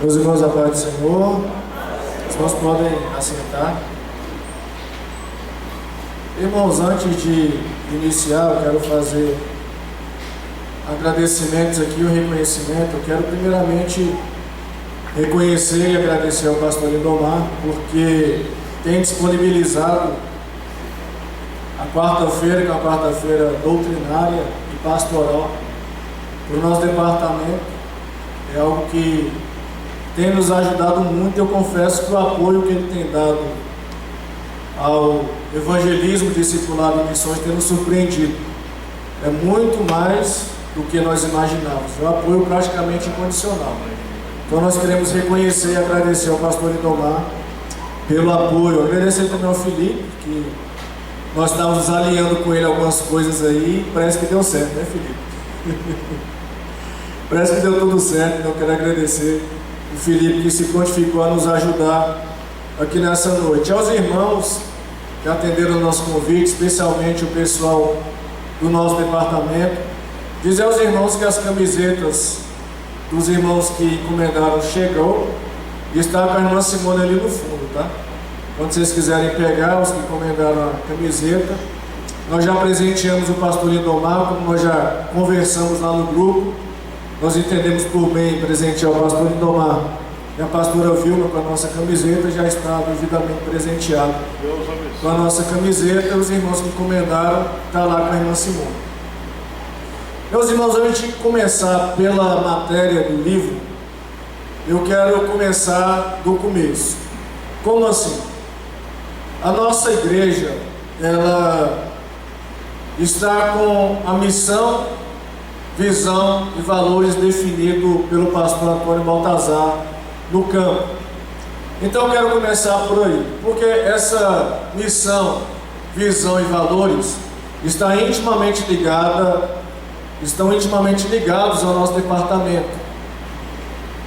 Meus irmãos, a paz do Senhor, os irmãos podem assentar. Irmãos, antes de iniciar, eu quero fazer agradecimentos aqui, o reconhecimento. Eu quero primeiramente reconhecer e agradecer ao pastor Lindomar, porque tem disponibilizado a quarta-feira, que é uma quarta-feira doutrinária e pastoral, para o nosso departamento. É algo que tem nos ajudado muito. Eu confesso que o apoio que ele tem dado ao evangelismo, discipulado e missões tem nos surpreendido. É muito mais do que nós imaginávamos. É um apoio praticamente incondicional. Então nós queremos reconhecer e agradecer ao pastor Lindomar pelo apoio. Agradecer também ao Felipe, que nós estávamos alinhando com ele algumas coisas aí. Parece que deu certo, né, Felipe? Parece que deu tudo certo. Então eu quero agradecer o Felipe, que se prontificou a nos ajudar aqui nessa noite. Aos irmãos que atenderam o nosso convite, especialmente o pessoal do nosso departamento, dizer aos irmãos que as camisetas dos irmãos que encomendaram chegou e está com a irmã Simone ali no fundo, tá? Quando vocês quiserem pegar, os que encomendaram a camiseta, nós já presenteamos o pastor Lindomar, como nós já conversamos lá no grupo. Nós entendemos por bem presentear o pastor Lindomar e a pastora Vilma com a nossa camiseta. Já está devidamente presenteado com a nossa camiseta. Os irmãos que encomendaram estão lá com a irmã Simone. Meus irmãos, antes de começar pela matéria do livro, eu quero começar do começo. Como assim? A nossa igreja, ela está com a missão, visão e valores definidos pelo pastor Antônio Baltazar no campo. Então eu quero começar por aí, porque essa missão, visão e valores estão intimamente ligados ao nosso departamento.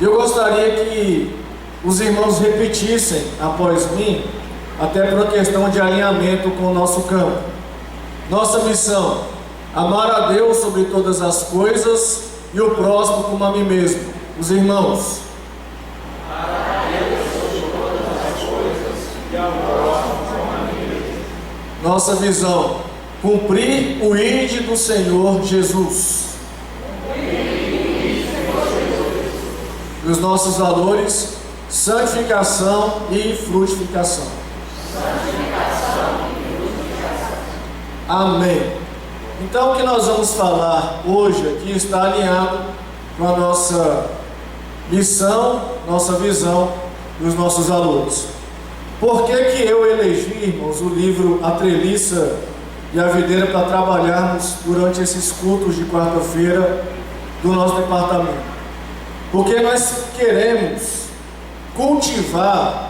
Eu gostaria que os irmãos repetissem após mim, até por uma questão de alinhamento com o nosso campo. Nossa missão: amar a Deus sobre todas as coisas e o próximo como a mim mesmo. Os irmãos. Amar a Deus sobre todas as coisas e ao próximo como a mim mesmo. Nossa visão: cumprir o ID do Senhor Jesus. E os nossos valores: santificação e frutificação. Amém. Então o que nós vamos falar hoje aqui está alinhado com a nossa missão, nossa visão e os nossos valores. Por que que eu elegi, irmãos, o livro A Treliça e a Videira para trabalharmos durante esses cultos de quarta-feira do nosso departamento? Porque nós queremos cultivar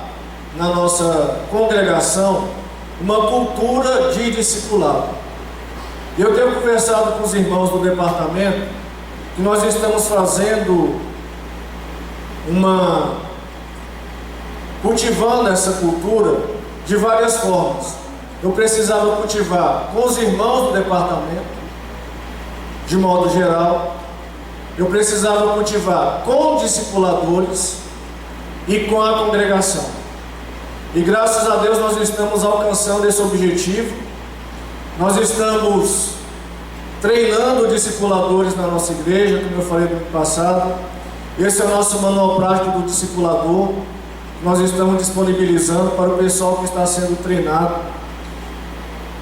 na nossa congregação uma cultura de discipulado. E eu tenho conversado com os irmãos do departamento que nós estamos fazendo cultivando essa cultura de várias formas. Eu precisava cultivar com os irmãos do departamento, de modo geral. Eu precisava cultivar com discipuladores e com a congregação. E graças a Deus nós estamos alcançando esse objetivo. Nós estamos treinando discipuladores na nossa igreja, como eu falei no ano passado. Esse é o nosso manual prático do discipulador. Nós estamos disponibilizando para o pessoal que está sendo treinado.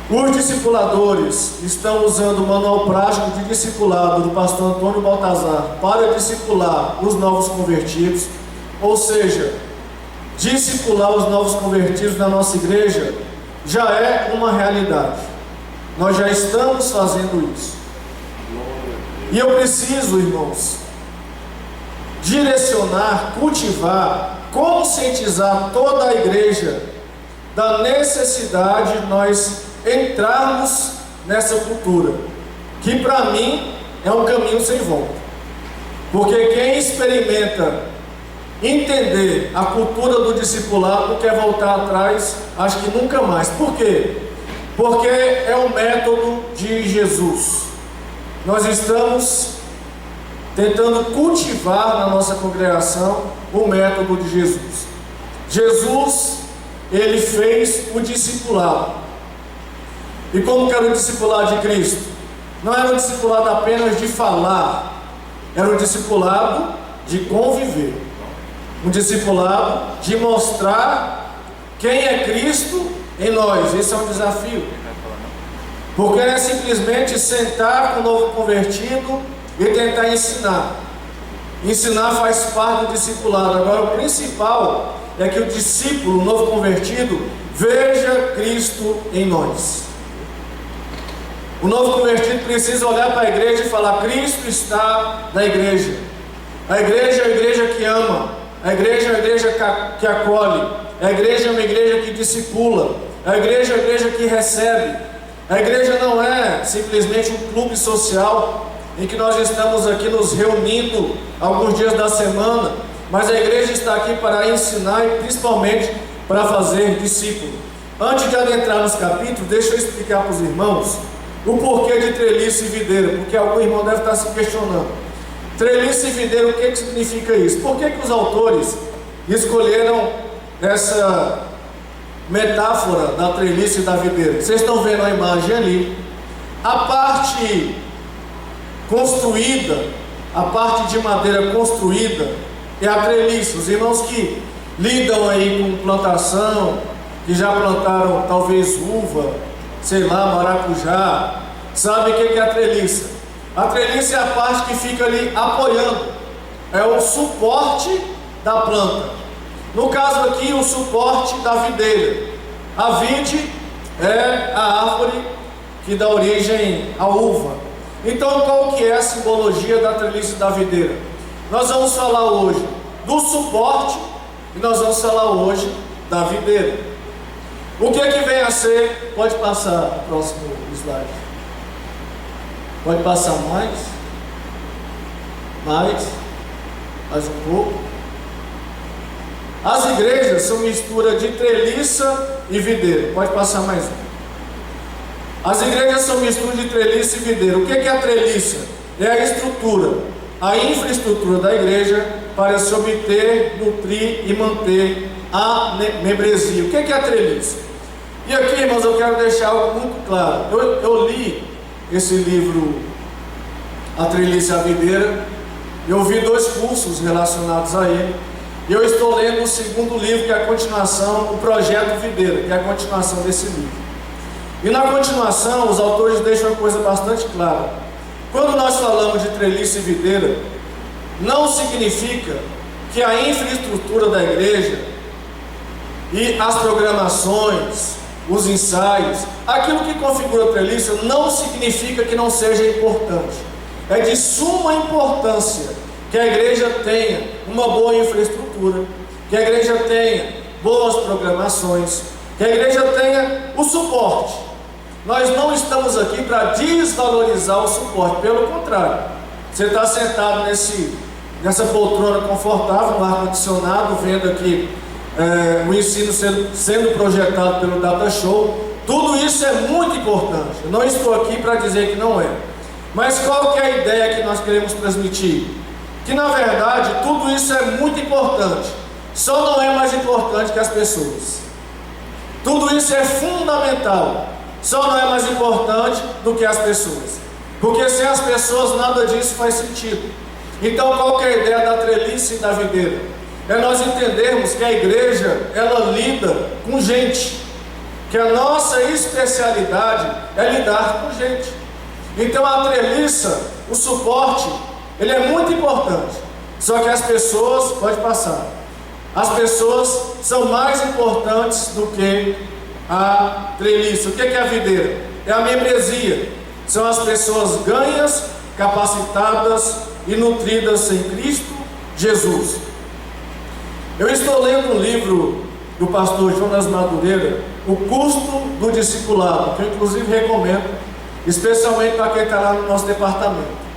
Os discipuladores estão usando o manual prático de discipulado do pastor Antônio Baltazar para discipular os novos convertidos. Ou seja, discipular os novos convertidos na nossa igreja já é uma realidade. Nós já estamos fazendo isso. E eu preciso, irmãos, direcionar, cultivar, conscientizar toda a igreja da necessidade de nós entrarmos nessa cultura, que para mim é um caminho sem volta. Porque quem experimenta entender a cultura do discipulado quer voltar atrás, acho que nunca mais. Por quê? Porque é o método de Jesus. Nós estamos tentando cultivar na nossa congregação o método de Jesus. Jesus, ele fez o discipulado. E como que era o discipulado de Cristo? Não era um discipulado apenas de falar, era um discipulado de conviver, um discipulado de mostrar quem é Cristo em nós. Esse é um desafio, porque não é simplesmente sentar com o novo convertido e tentar ensinar. Ensinar faz parte do discipulado. Agora, o principal é que o discípulo, o novo convertido, veja Cristo em nós. O novo convertido precisa olhar para a igreja e falar: Cristo está na igreja. A igreja é a igreja que ama, a igreja é a igreja que acolhe, a igreja é uma igreja que discipula, a igreja é a igreja que recebe. A igreja não é simplesmente um clube social em que nós estamos aqui nos reunindo alguns dias da semana, mas a igreja está aqui para ensinar e principalmente para fazer discípulo. Antes de adentrar nos capítulos, deixa eu explicar para os irmãos o porquê de treliço e videira, porque algum irmão deve estar se questionando. Treliço e videira, o que significa isso? Por que os autores escolheram essa metáfora da treliça e da videira? Vocês estão vendo a imagem ali. A parte construída, a parte de madeira construída é a treliça. Os irmãos que lidam aí com plantação, que já plantaram talvez uva, sei lá, maracujá, sabe o que é a treliça? A treliça é a parte que fica ali apoiando, é o suporte da planta. No caso aqui, o suporte da videira. A vide é a árvore que dá origem à uva. Então, qual que é a simbologia da treliça e da videira? Nós vamos falar hoje do suporte e nós vamos falar hoje da videira. O que é que vem a ser? Pode passar o próximo slide. Pode passar mais um pouco. As igrejas são mistura de treliça e videira. Pode passar mais um. As igrejas são mistura de treliça e videira. O que é a treliça? É a estrutura, a infraestrutura da igreja para se obter, nutrir e manter a membresia. O que é a treliça? E aqui, irmãos, eu quero deixar algo muito claro. Eu li esse livro, A Treliça e a Videira. Eu vi 2 cursos relacionados a ele. E eu estou lendo o segundo livro, que é a continuação, o Projeto Videira, que é a continuação desse livro. E na continuação, os autores deixam uma coisa bastante clara. Quando nós falamos de treliça e videira, não significa que a infraestrutura da igreja e as programações, os ensaios, aquilo que configura a treliça, não significa que não seja importante. É de suma importância que a igreja tenha uma boa infraestrutura, que a igreja tenha boas programações, que a igreja tenha o suporte. Nós não estamos aqui para desvalorizar o suporte, pelo contrário. Você está sentado nessa poltrona confortável, no ar-condicionado, vendo aqui o ensino sendo projetado pelo Data Show. Tudo isso é muito importante. Eu não estou aqui para dizer que não é. Mas qual que é a ideia que nós queremos transmitir? Que na verdade tudo isso é muito importante, só não é mais importante que as pessoas. Tudo isso é fundamental, só não é mais importante do que as pessoas, porque sem as pessoas nada disso faz sentido. Então qual que é a ideia da treliça e da videira? É nós entendermos que a igreja, ela lida com gente, que a nossa especialidade é lidar com gente. Então a treliça, o suporte, ele é muito importante, só que as pessoas, pode passar, as pessoas são mais importantes do que a treliça. O que é a videira? É a membresia, são as pessoas ganhas, capacitadas e nutridas em Cristo Jesus. Eu estou lendo um livro do pastor Jonas Madureira, O Custo do Discipulado, que eu inclusive recomendo, especialmente para quem está lá no nosso departamento.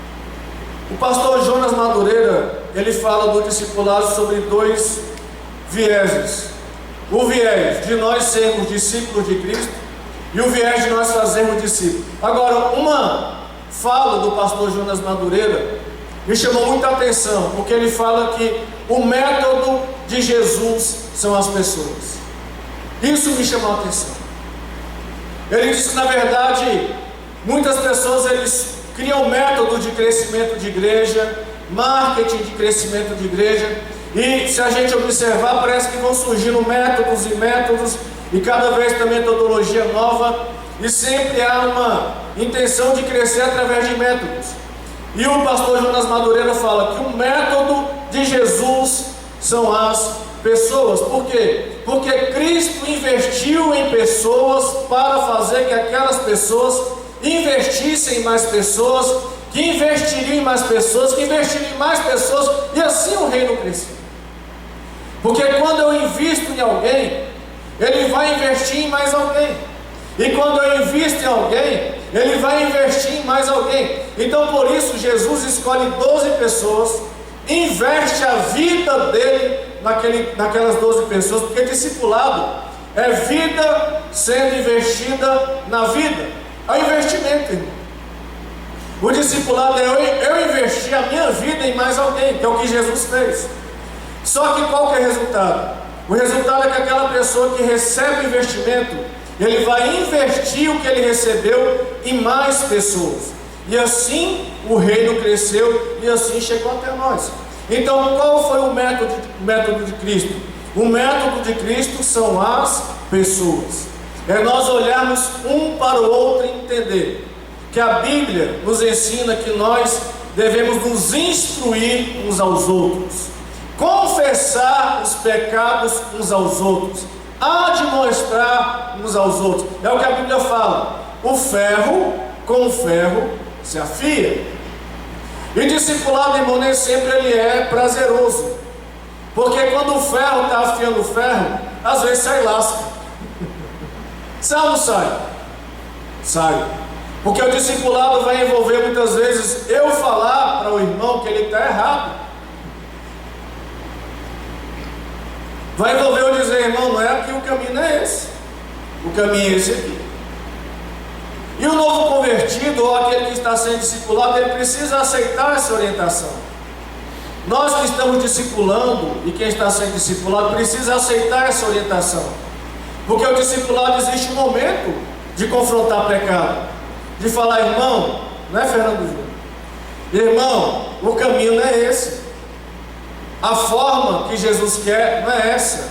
O pastor Jonas Madureira, ele fala do discipulado sobre 2 vieses. O viés de nós sermos discípulos de Cristo e o viés de nós fazermos discípulos. Agora, uma fala do pastor Jonas Madureira me chamou muita atenção, porque ele fala que o método de Jesus são as pessoas. Isso me chamou a atenção. Ele diz que, na verdade, muitas pessoas eles criam método de crescimento de igreja, marketing de crescimento de igreja, e se a gente observar, parece que vão surgindo métodos e métodos, e cada vez também metodologia nova, e sempre há uma intenção de crescer através de métodos. E o pastor Jonas Madureira fala que o método de Jesus são as pessoas. Por quê? Porque Cristo investiu em pessoas para fazer que aquelas pessoas investissem em mais pessoas, que investiriam em mais pessoas, que investiriam em mais pessoas, e assim o reino crescia. Porque quando eu invisto em alguém, ele vai investir em mais alguém. E quando eu invisto em alguém, ele vai investir em mais alguém. Então por isso Jesus escolhe 12 pessoas, investe a vida dele naquelas 12 pessoas, porque discipulado é vida sendo investida na vida. É um investimento, irmão. O discipulado é eu investir a minha vida em mais alguém, que é o que Jesus fez. Só que qual que é o resultado? O resultado é que aquela pessoa que recebe o investimento, ele vai investir o que ele recebeu em mais pessoas. E assim o reino cresceu e assim chegou até nós. Então qual foi o método de Cristo? O método de Cristo são as pessoas. É nós olharmos um para o outro e entender que a Bíblia nos ensina que nós devemos nos instruir uns aos outros, confessar os pecados uns aos outros, admoestar uns aos outros. É o que a Bíblia fala: o ferro com o ferro se afia. E discipulado, irmão, nem sempre ele é prazeroso, porque quando o ferro está afiando o ferro, às vezes sai lasca. Sai ou não sai? Sai. Porque o discipulado vai envolver muitas vezes eu falar para o irmão que ele está errado. Vai envolver eu dizer: irmão, não é aqui, o caminho não é esse. O caminho é esse aqui. E o novo convertido, ou aquele que está sendo discipulado, ele precisa aceitar essa orientação. Nós que estamos discipulando e quem está sendo discipulado precisa aceitar essa orientação. Porque o discipulado existe um momento de confrontar pecado, de falar: irmão, não é Fernando Júnior, irmão, o caminho não é esse, a forma que Jesus quer não é essa.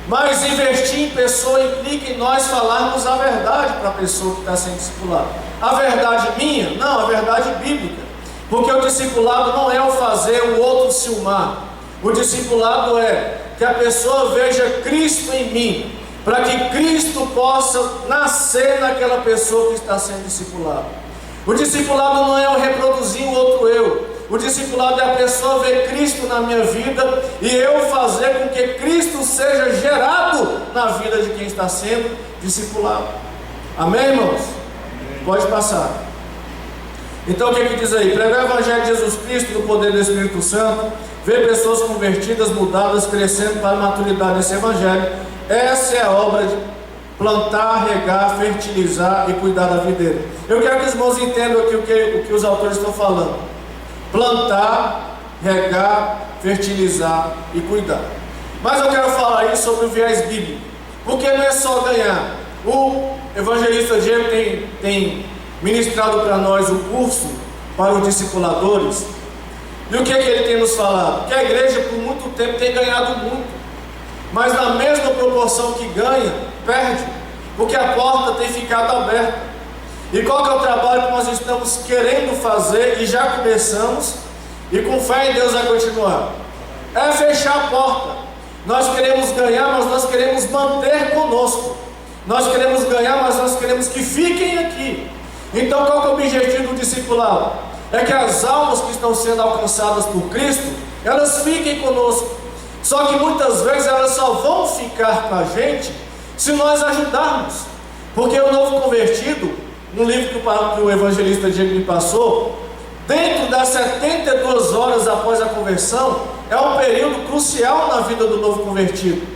Mas investir em pessoa implica em nós falarmos a verdade para a pessoa que está sendo discipulada. A verdade minha? Não, a verdade bíblica. Porque o discipulado não é o fazer o outro ciumar. O discipulado é que a pessoa veja Cristo em mim, para que Cristo possa nascer naquela pessoa que está sendo discipulada. O discipulado não é eu reproduzir o outro eu. O discipulado é a pessoa ver Cristo na minha vida e eu fazer com que Cristo seja gerado na vida de quem está sendo discipulado. Amém, irmãos? Amém. Pode passar. Então o que diz aí? Pregar o Evangelho de Jesus Cristo no poder do Espírito Santo, ver pessoas convertidas, mudadas, crescendo para a maturidade desse Evangelho. Essa é a obra de plantar, regar, fertilizar e cuidar da videira. Eu quero que os irmãos entendam aqui o que os autores estão falando. Plantar, regar, fertilizar e cuidar. Mas eu quero falar aí sobre o viés bíblico, porque não é só ganhar. O evangelista Diego tem ministrado para nós o curso para os discipuladores. E o que ele tem nos falado? Que a igreja por muito tempo tem ganhado muito, mas na mesma proporção que ganha, perde, porque a porta tem ficado aberta. E qual que é o trabalho que nós estamos querendo fazer e já começamos, e com fé em Deus vai continuar? É fechar a porta. Nós queremos ganhar, mas nós queremos manter conosco. Nós queremos ganhar, mas nós queremos que fiquem aqui. Então qual que é o objetivo do discipulado? É que as almas que estão sendo alcançadas por Cristo, elas fiquem conosco. Só que muitas vezes elas só vão ficar com a gente se nós ajudarmos. Porque o novo convertido, no livro que o evangelista Diego me passou, dentro das 72 horas após a conversão, é um período crucial na vida do novo convertido.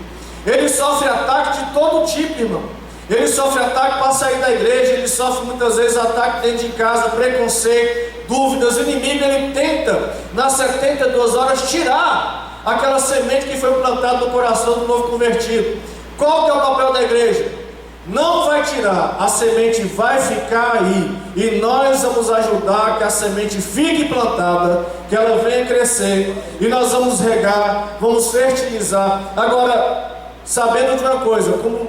Ele sofre ataque de todo tipo, irmão. Ele sofre ataque para sair da igreja, ele sofre muitas vezes ataque dentro de casa, preconceito, dúvidas. O inimigo, ele tenta, nas 72 horas, tirar aquela semente que foi plantada no coração do novo convertido. Qual que é o papel da igreja? Não vai tirar, a semente vai ficar aí, e nós vamos ajudar que a semente fique plantada, que ela venha crescer, e nós vamos regar, vamos fertilizar. Agora, sabendo de uma coisa, como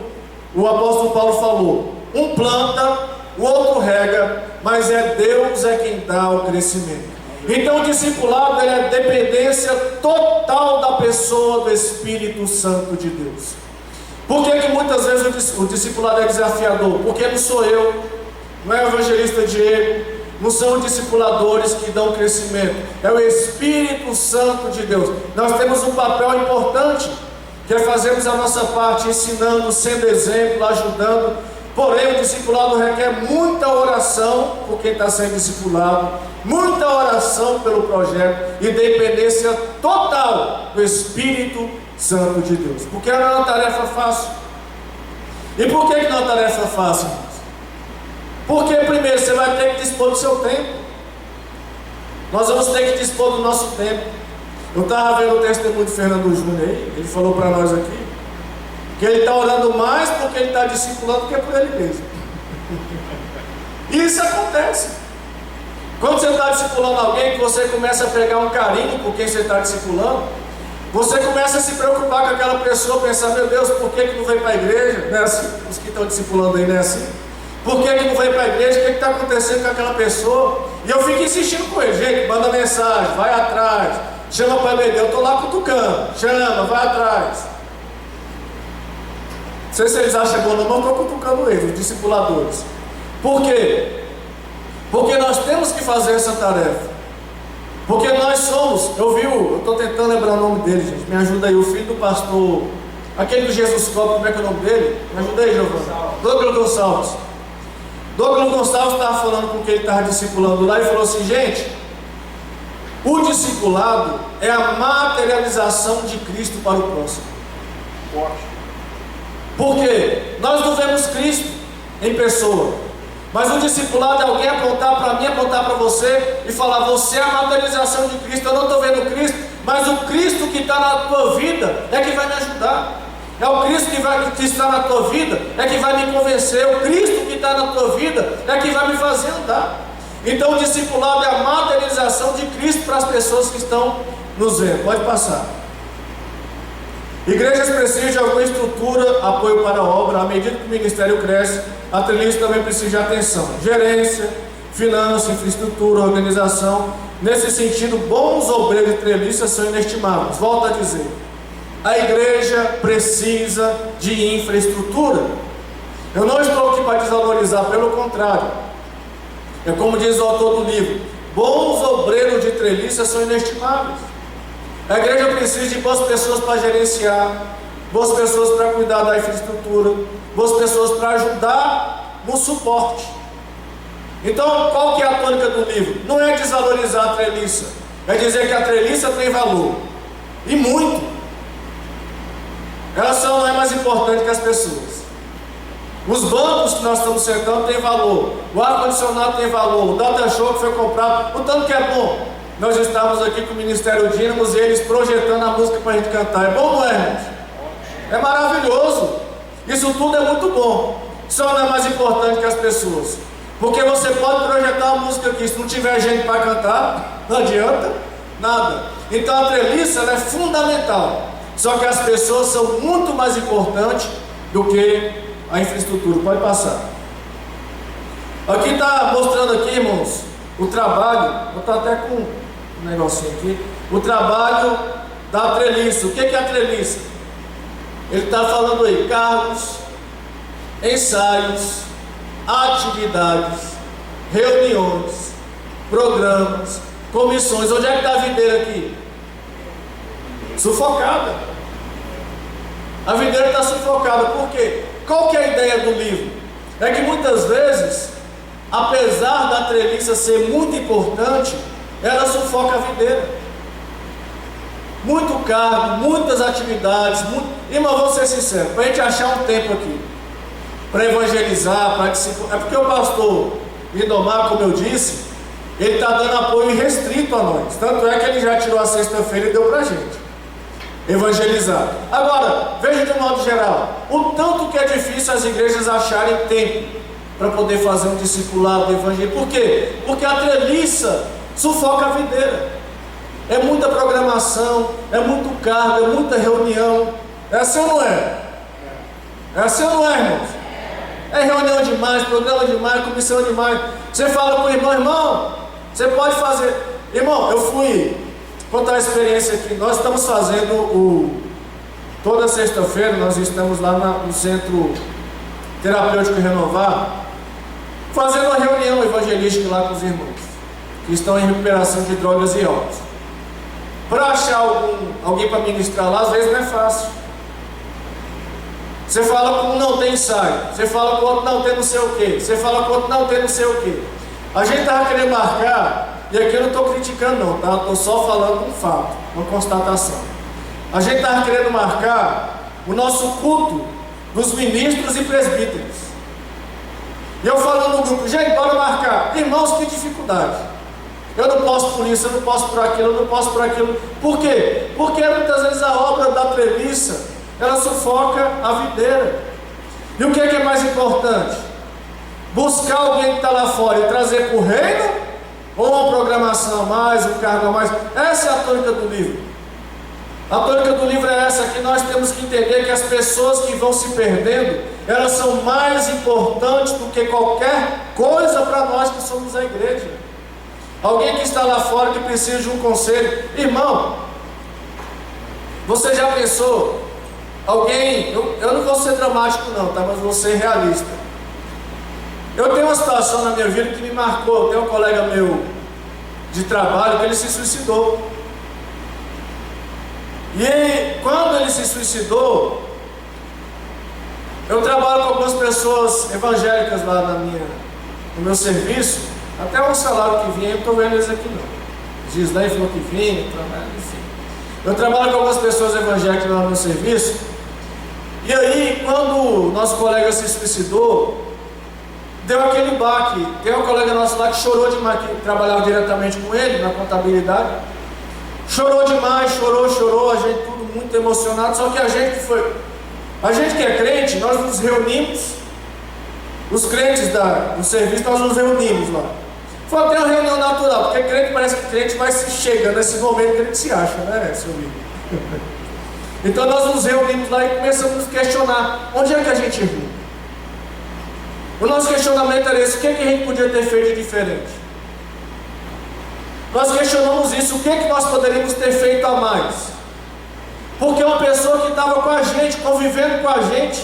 o apóstolo Paulo falou, um planta, o outro rega, mas Deus é quem dá o crescimento. Então o discipulado, ele é dependência total da pessoa do Espírito Santo de Deus. Por que muitas vezes o discipulado é desafiador? Porque não sou eu, não é o evangelista Diego, não são os discipuladores que dão crescimento, é o Espírito Santo de Deus. Nós temos um papel importante, que é fazermos a nossa parte, ensinando, sendo exemplo, ajudando. Porém, o discipulado requer muita oração por quem está sendo discipulado, muita oração pelo projeto e dependência total do Espírito Santo de Deus. Porque não é uma tarefa fácil. E por que não é uma tarefa fácil, irmãos? Porque primeiro você vai ter que dispor do seu tempo. Nós vamos ter que dispor do nosso tempo. Eu estava vendo o testemunho de Fernando Júnior aí, ele falou para nós aqui, que ele está orando mais porque ele está discipulando do que por ele mesmo. E isso acontece. Quando você está discipulando alguém, que você começa a pegar um carinho por quem você está discipulando, você começa a se preocupar com aquela pessoa, pensar, meu Deus, por que não vem para a igreja? Não é assim? Os que estão discipulando aí não é assim? Por que não vem para a igreja? O que está acontecendo com aquela pessoa? E eu fico insistindo com ele, gente, manda mensagem, vai atrás, chama para beber, eu estou lá cutucando, chama, vai atrás. Não sei se eles acham bom ou não, estou cutucando eles, os discipuladores. Por quê? Porque nós temos que fazer essa tarefa. Porque nós somos, eu estou tentando lembrar o nome dele, gente, me ajuda aí, o filho do pastor, aquele do Jesus Copo, como é que é o nome dele? Me ajuda aí, Giovana. Douglas Gonçalves. Douglas Gonçalves estava falando com quem ele estava discipulando lá e falou assim, gente, o discipulado é a materialização de Cristo para o próximo. Por quê? Nós não vemos Cristo em pessoa, mas o discipulado é alguém apontar para mim, apontar para você e falar, você é a materialização de Cristo. Eu não estou vendo Cristo, mas o Cristo que está na tua vida é que vai me ajudar. É o Cristo que está na tua vida é que vai me convencer. O Cristo que está na tua vida é que vai me fazer andar. Então o discipulado é a materialização de Cristo para as pessoas que estão nos vendo. Pode passar. Igrejas precisam de alguma estrutura, apoio para a obra. À medida que o ministério cresce, a treliça também precisa de atenção. Gerência, finanças, infraestrutura, organização. Nesse sentido, bons obreiros de treliça são inestimáveis. Volto a dizer, a igreja precisa de infraestrutura. Eu não estou aqui para desvalorizar, pelo contrário. É como diz o autor do livro, bons obreiros de treliça são inestimáveis. A igreja precisa de boas pessoas para gerenciar, boas pessoas para cuidar da infraestrutura, boas pessoas para ajudar no suporte. Então, qual que é a tônica do livro? Não é desvalorizar a treliça, é dizer que a treliça tem valor, e muito. Ela só não é mais importante que as pessoas. Os bancos que nós estamos sentando têm valor, o ar-condicionado tem valor, o data show que foi comprado, o tanto que é bom. Nós estávamos aqui com o Ministério Dínamos e eles projetando a música para a gente cantar. É bom, não é, irmãos? É maravilhoso. Isso tudo é muito bom. Só não é mais importante que as pessoas. Porque você pode projetar uma música aqui, se não tiver gente para cantar, não adianta nada. Então a treliça ela é fundamental. Só que as pessoas são muito mais importantes do que a infraestrutura. Pode passar. Aqui está mostrando aqui, irmãos, o trabalho. Vou estar até com um negocinho aqui. O trabalho da treliça. O que é a treliça? Ele está falando aí, cargos, ensaios, atividades, reuniões, programas, comissões. Onde é que está a videira aqui? Sufocada. A videira está sufocada. Por quê? Qual que é a ideia do livro? É que muitas vezes, apesar da treliça ser muito importante, ela sufoca a videira. Muito cargo, muitas atividades, Irmão, vou ser sincero, para a gente achar um tempo aqui para evangelizar, para discipular. É porque o pastor Lindomar, como eu disse, Ele está dando apoio irrestrito a nós. Tanto é que ele já tirou a sexta-feira e deu para a gente evangelizar. Agora, veja de modo geral, o tanto que é difícil as igrejas acharem tempo para poder fazer um discipulado do evangelho. Por quê? Porque a treliça sufoca a videira. É muita programação, é muito cargo, é muita reunião. É assim ou não é? É assim ou não é, irmãos? É reunião demais, programa demais, comissão demais. Você fala com o irmão, você pode fazer. Irmão, eu fui contar a experiência aqui. Nós estamos fazendo toda sexta-feira, nós estamos lá no Centro Terapêutico Renovar, fazendo uma reunião evangelística lá com os irmãos que estão em recuperação de drogas e álcool. Para achar alguém para ministrar lá, às vezes não é fácil. Você fala com um, não tem ensaio. Você fala com o outro, não tem não sei o que. Você fala com o outro, não tem não sei o que. A gente estava querendo marcar, e aqui eu não estou criticando não, tá? Estou só falando um fato, uma constatação. A gente estava querendo marcar o nosso culto dos ministros e presbíteros. E eu falando no grupo, gente, bora marcar. Irmãos, que dificuldade. Eu não posso por isso, eu não posso por aquilo, eu não posso por aquilo. Por quê? Porque muitas vezes a obra da treliça, ela sufoca a videira. E o que é mais importante? Buscar alguém que está lá fora e trazer para o reino? Ou uma programação a mais, um cargo a mais? Essa é a tônica do livro. A tônica do livro é essa, que nós temos que entender que as pessoas que vão se perdendo, elas são mais importantes do que qualquer coisa para nós que somos a igreja. Alguém que está lá fora que precisa de um conselho. Irmão, você já pensou? Alguém, eu não vou ser dramático não, tá? Mas vou ser realista. Eu tenho uma situação na minha vida que me marcou. Eu tenho um colega meu de trabalho que ele se suicidou. E quando ele se suicidou, eu trabalho com algumas pessoas evangélicas lá no meu serviço. Até o salário que vinha, eu não estou vendo eles aqui não. Gislaine falou que vinha, enfim. Eu trabalho com algumas pessoas evangélicas lá no meu serviço. E aí, quando o nosso colega se suicidou, deu aquele baque. Tem um colega nosso lá que chorou demais, que trabalhava diretamente com ele na contabilidade. Chorou demais, chorou, a gente tudo muito emocionado. Só que a gente que é crente, nós nos reunimos, os crentes do serviço, nós nos reunimos lá. Foi até uma reunião natural, porque crente parece que crente vai se chegando nesse momento que a gente se acha, né, seu amigo? Então nós nos reunimos lá e começamos a nos questionar, onde é que a gente errou? O nosso questionamento era esse, o que é que a gente podia ter feito de diferente? Nós questionamos isso, o que é que nós poderíamos ter feito a mais? Porque uma pessoa que estava com a gente, convivendo com a gente,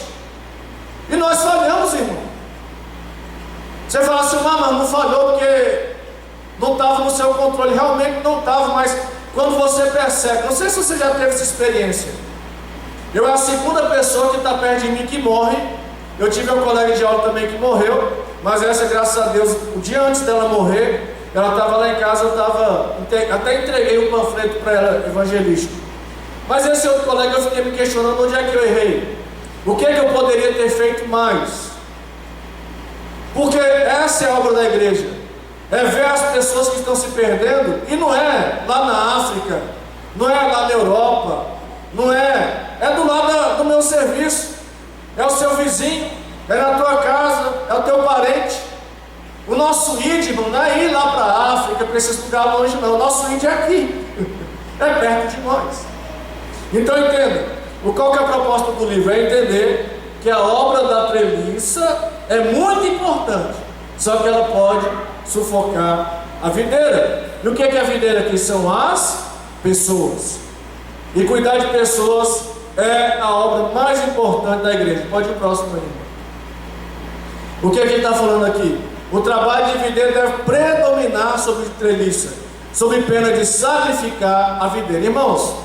e nós falhamos, irmão. Você fala assim, mas não falhou porque não estava no seu controle. Realmente não estava, mas quando você percebe, não sei se você já teve essa experiência. Eu é a segunda pessoa que está perto de mim que morre. Eu tive um colega de aula também que morreu, mas essa, graças a Deus, o dia antes dela morrer, ela estava lá em casa, até entreguei um panfleto para ela, evangelístico. Mas esse outro colega, eu fiquei me questionando onde é que eu errei. O que é que eu poderia ter feito mais? Porque essa é a obra da igreja. É ver as pessoas que estão se perdendo. E não é lá na África, não é lá na Europa, não é. É do lado do meu serviço. É o seu vizinho, é na tua casa, é o teu parente. O nosso ID, irmão, não é ir lá para a África, para esses lugares longe, não. O nosso ID é aqui, é perto de nós. Então entenda, qual que é a proposta do livro? É entender que a obra da treliça é muito importante, só que ela pode sufocar a videira. E o que é a videira aqui? São as pessoas. E cuidar de pessoas é a obra mais importante da igreja. Pode ir próximo aí. O que ele está falando aqui? O trabalho de videira deve predominar sobre a treliça, sob pena de sacrificar a videira. Irmãos,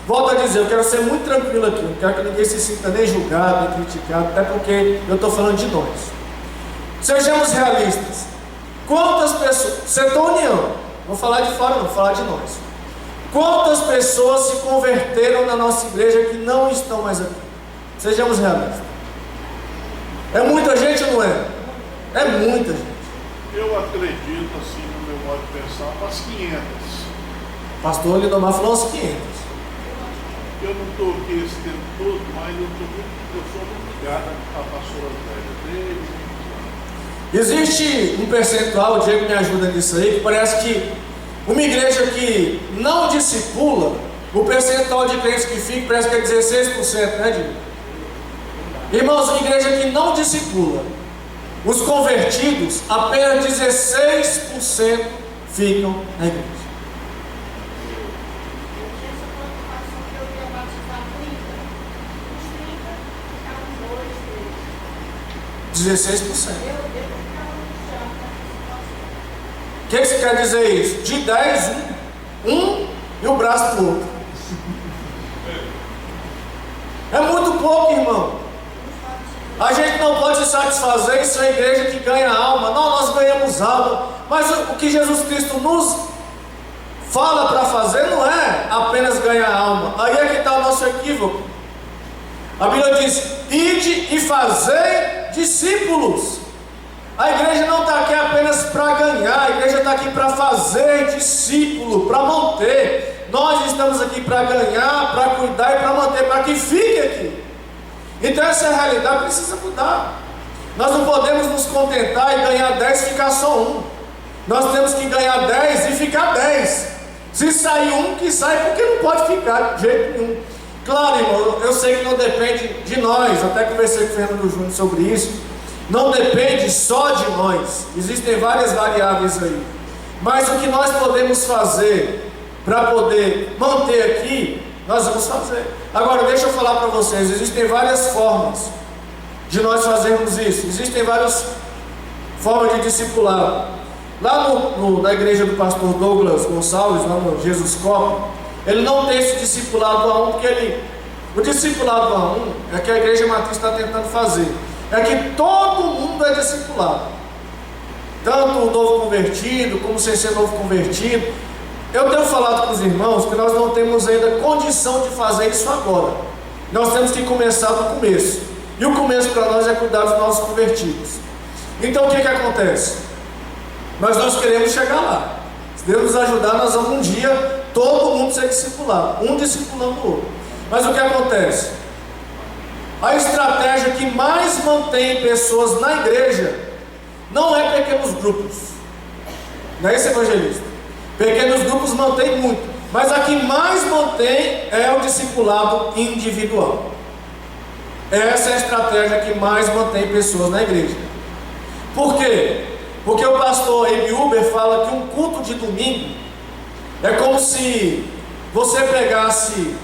volto a dizer, eu quero ser muito tranquilo aqui, não quero que ninguém se sinta nem julgado, nem criticado, até porque eu estou falando de nós. Sejamos realistas. Quantas pessoas, setor união, vou falar de fora não, vou falar de nós. Quantas pessoas se converteram na nossa igreja que não estão mais aqui? Sejamos realistas. É muita gente ou não é? É muita gente. Eu acredito assim no meu modo de pensar, para as 500. O pastor Lindomar falou uns 500. Eu não estou aqui esse tempo todo, mas eu sou muito ligado à pastora velha dele. Existe um percentual, o Diego me ajuda nisso aí, que parece que uma igreja que não discipula, o percentual de crentes que fica parece que é 16%, né, Diego? Irmãos, uma igreja que não discipula, os convertidos, apenas 16% ficam na igreja. 16%. O que você quer dizer isso? De 10, um e o braço pro outro. É muito pouco, irmão. A gente não pode se satisfazer em ser uma igreja que ganha alma. Não, nós ganhamos alma. Mas o que Jesus Cristo nos fala para fazer não é apenas ganhar alma. Aí é que está o nosso equívoco. A Bíblia diz: ide e fazei discípulos. A igreja não está aqui apenas para ganhar, a igreja está aqui para fazer discípulo, para manter. Nós estamos aqui para ganhar, para cuidar e para manter, para que fique aqui. Então essa realidade precisa mudar. Nós não podemos nos contentar e ganhar 10 e ficar só um. Nós temos que ganhar 10 e ficar 10. Se sair um, que sai, porque não pode ficar de jeito nenhum. Claro, irmão, eu sei que não depende de nós. Até conversei com o Fernando Júnior sobre isso. Não depende só de nós. Existem várias variáveis aí. Mas o que nós podemos fazer para poder manter aqui, nós vamos fazer. Agora, deixa eu falar para vocês. Existem várias formas de nós fazermos isso. Existem várias formas de discipulado. Lá na igreja do pastor Douglas Gonçalves, lá no Jesus Copa, ele não tem esse discipulado a um, porque o discipulado a um é que a igreja matriz está tentando fazer. É que todo mundo é discipulado. Tanto o novo convertido, como sem ser novo convertido. Eu tenho falado com os irmãos que nós não temos ainda condição de fazer isso agora. Nós temos que começar do começo. E o começo para nós é cuidar dos nossos convertidos. Então o que acontece? Nós queremos chegar lá. Se Deus nos ajudar, nós vamos um dia todo mundo ser discipulado, um discipulando o outro. Mas o que acontece? A estratégia que mais mantém pessoas na igreja não é pequenos grupos. Não é esse evangelista. Pequenos grupos mantém muito, mas a que mais mantém é o discipulado individual. Essa é a estratégia que mais mantém pessoas na igreja. Por quê? Porque o pastor Amy Uber fala que um culto de domingo é como se você pegasse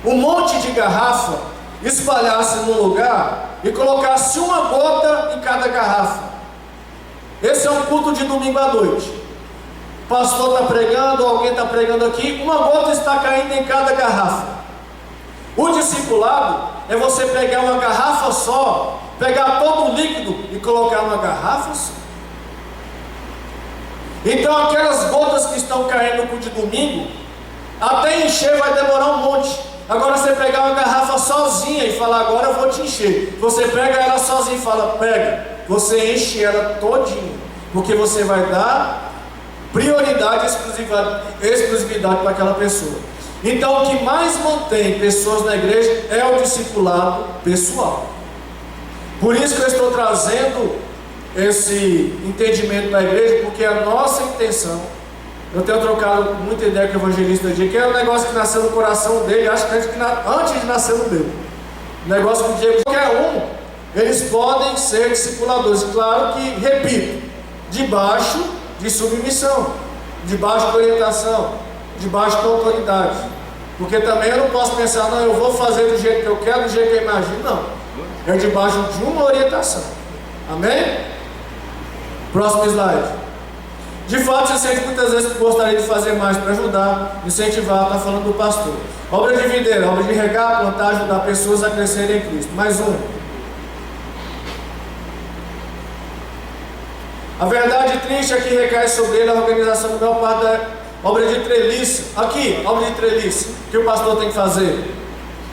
um monte de garrafa, espalhasse num lugar e colocasse uma gota em cada garrafa. Esse é um culto de domingo à noite. O pastor está pregando, alguém está pregando aqui, uma gota está caindo em cada garrafa. O discipulado é você pegar uma garrafa só, pegar todo o líquido e colocar numa garrafa só. Então aquelas gotas que estão caindo no culto de domingo, até encher vai demorar um monte. Agora você pegar uma garrafa sozinha e falar: agora eu vou te encher. Você pega ela sozinha e fala: pega. Você enche ela todinha, porque você vai dar prioridade e exclusividade para aquela pessoa. Então o que mais mantém pessoas na igreja é o discipulado pessoal. Por isso que eu estou trazendo esse entendimento da igreja, porque a nossa intenção, eu tenho trocado muita ideia com o evangelista Diego, que é um negócio que nasceu no coração dele, acho que antes de nascer no meu. O negócio que o Diego, qualquer eles podem ser discipuladores. Claro que, repito, debaixo de submissão, debaixo de orientação, debaixo de autoridade. Porque também eu não posso pensar: não, eu vou fazer do jeito que eu quero, do jeito que eu imagino. Não, é debaixo de uma orientação. Amém? Próximo slide. De fato, você sente muitas vezes que gostaria de fazer mais para ajudar, incentivar. Está falando do pastor. Obra de videira, obra de regar, plantar, ajudar pessoas a crescerem em Cristo. Mais um. A verdade triste é que recai sobre ele a organização do meu parte da obra de treliça. Aqui, obra de treliça. O que o pastor tem que fazer?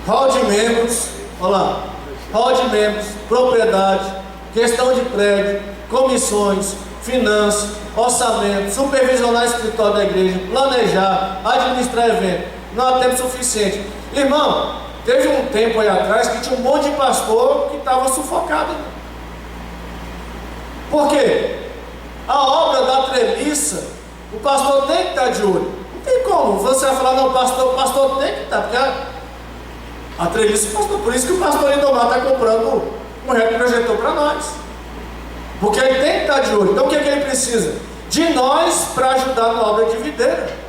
Hall de membros, olha lá. Hall de membros, propriedade, questão de prédio, comissões, finanças, orçamento, supervisionar escritório da igreja, planejar, administrar evento. Não há tempo suficiente. Irmão, teve um tempo aí atrás que tinha um monte de pastor que estava sufocado. Por quê? A obra da treliça, o pastor tem que estar de olho. Não tem como. Você vai falar, não, o pastor tem que estar, porque a treliça, pastor, por isso que o pastor Lindomar está comprando um retroprojetor para nós. Porque ele tem que estar de olho. Então o que é que ele precisa? De nós para ajudar na obra de videira.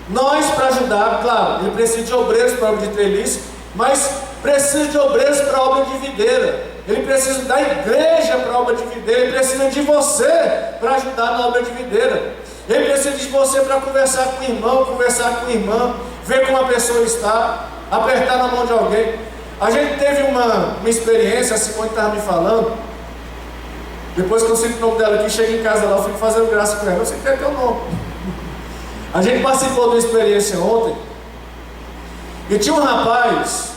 Nós para ajudar, claro, ele precisa de obreiros para a obra de treliça, mas precisa de obreiros para a obra de videira. Ele precisa da igreja para a obra de videira. Ele precisa de você para ajudar na obra de videira. Ele precisa de você para conversar com o irmão, conversar com a irmã, ver como a pessoa está, apertar na mão de alguém. A gente teve uma experiência, a Simone estava me falando. Depois que eu cito o nome dela aqui, chego em casa lá, eu fico fazendo graça com ela. Eu sei que é teu nome. A gente participou de uma experiência ontem. E tinha um rapaz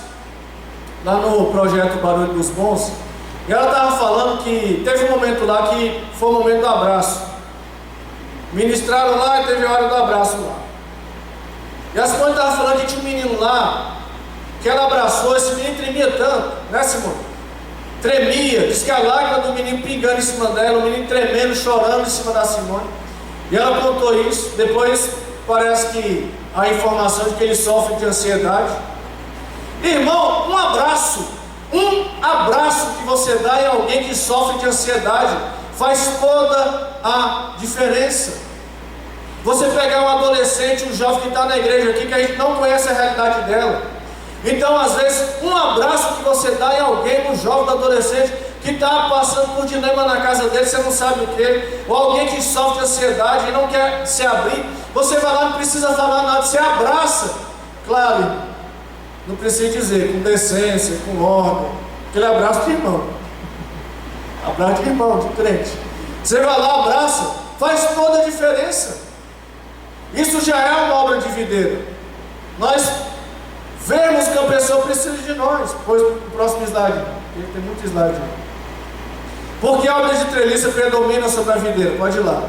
lá no projeto Barulho dos Bons. E ela estava falando que teve um momento lá que foi o momento do abraço. Ministraram lá e teve a hora do abraço lá. E a Simone estava falando que tinha um menino lá que ela abraçou. Esse menino tremia tanto, né, Simone? Tremia, disse que a lágrima do menino pingando em cima dela, o menino tremendo, chorando em cima da Simone. E ela contou isso. Depois parece que a informação de que ele sofre de ansiedade. Irmão, um abraço que você dá em alguém que sofre de ansiedade faz toda a diferença. Você pegar um adolescente, um jovem que está na igreja aqui, que a gente não conhece a realidade dela. Então, às vezes, um abraço que você dá em alguém, um jovem, um adolescente, que está passando por dilema na casa dele, você não sabe o que, ou alguém que sofre de ansiedade e não quer se abrir, você vai lá, não precisa falar nada, você abraça. Claro, não precisa dizer, com decência, com ordem, aquele abraço de irmão. Abraço de irmão, de crente. Você vai lá, abraça, faz toda a diferença. Isso já é uma obra de videira. Nós vemos que a pessoa precisa de nós. Pois o próximo slide, tem muito slide. Porque a obra de treliça predomina sobre a videira. Pode ir lá.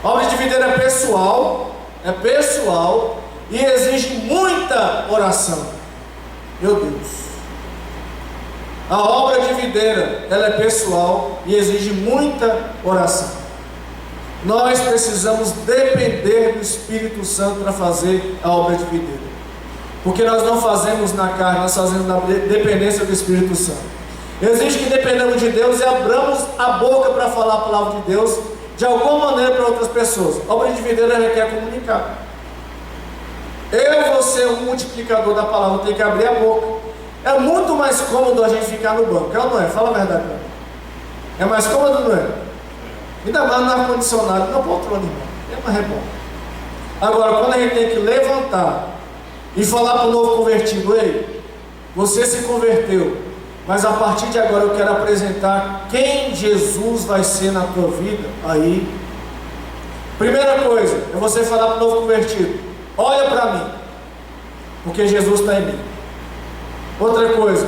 A obra de videira é pessoal e exige muita oração. Meu Deus. A obra de videira, ela é pessoal e exige muita oração. Nós precisamos depender do Espírito Santo para fazer a obra de videira. Porque nós não fazemos na carne, nós fazemos na dependência do Espírito Santo. Exige que dependamos de Deus e abramos a boca para falar a palavra de Deus de alguma maneira para outras pessoas. A obra de videira requer comunicar. Eu vou ser um multiplicador da palavra, tenho que abrir a boca. É muito mais cômodo a gente ficar no banco, é ou não é? Fala a verdade para mim. É mais cômodo, não é? Ainda mais no ar-condicionado, na poltrona, irmão. É mais bom. Agora, quando a gente tem que levantar e falar para o novo convertido: ei, você se converteu, mas a partir de agora eu quero apresentar quem Jesus vai ser na tua vida. Aí, primeira coisa é você falar para o novo convertido: olha para mim, porque Jesus está em mim. Outra coisa,